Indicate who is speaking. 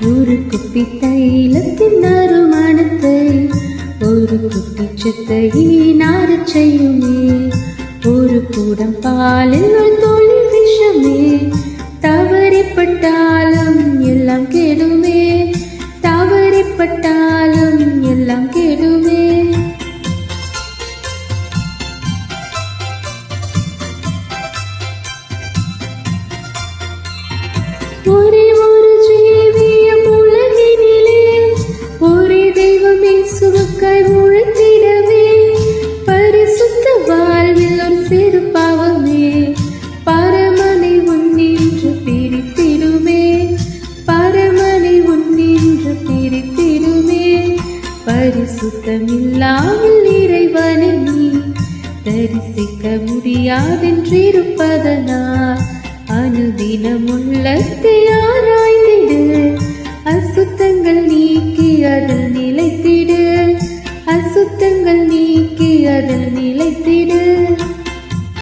Speaker 1: ஒரு குப்பி தைலத்தின் நறுமணத்தை ஒரு குட்டி செத்தை நாரச் செய்யுமே. ஒரு கூடம் பாலில் ஒரு துளி விஷமே தவறிப்பட்டாலும் எல்லாம் கெடுமே. தவறிப்பட்டாலும் எல்லாம் கெடுமே. ஒரே ஒரு ஜீவியம் உலகினிலே ஒரே தெய்வம் இயேசுவுக்காய் உழைத்திடவே. பரிசுத்த வாழ்வில் ஒரு சிறு பாவமே பரமனை உன்னின்று பிரித்திடுமே. பரமனை உன்னின்று பிரித்திடுமே. பரிசுத்தமில்லாமல் இறைவனை நீ தரிசிக்க முடியாதென்றிருப்பதனால் அனுதினம் உள்ளத்தை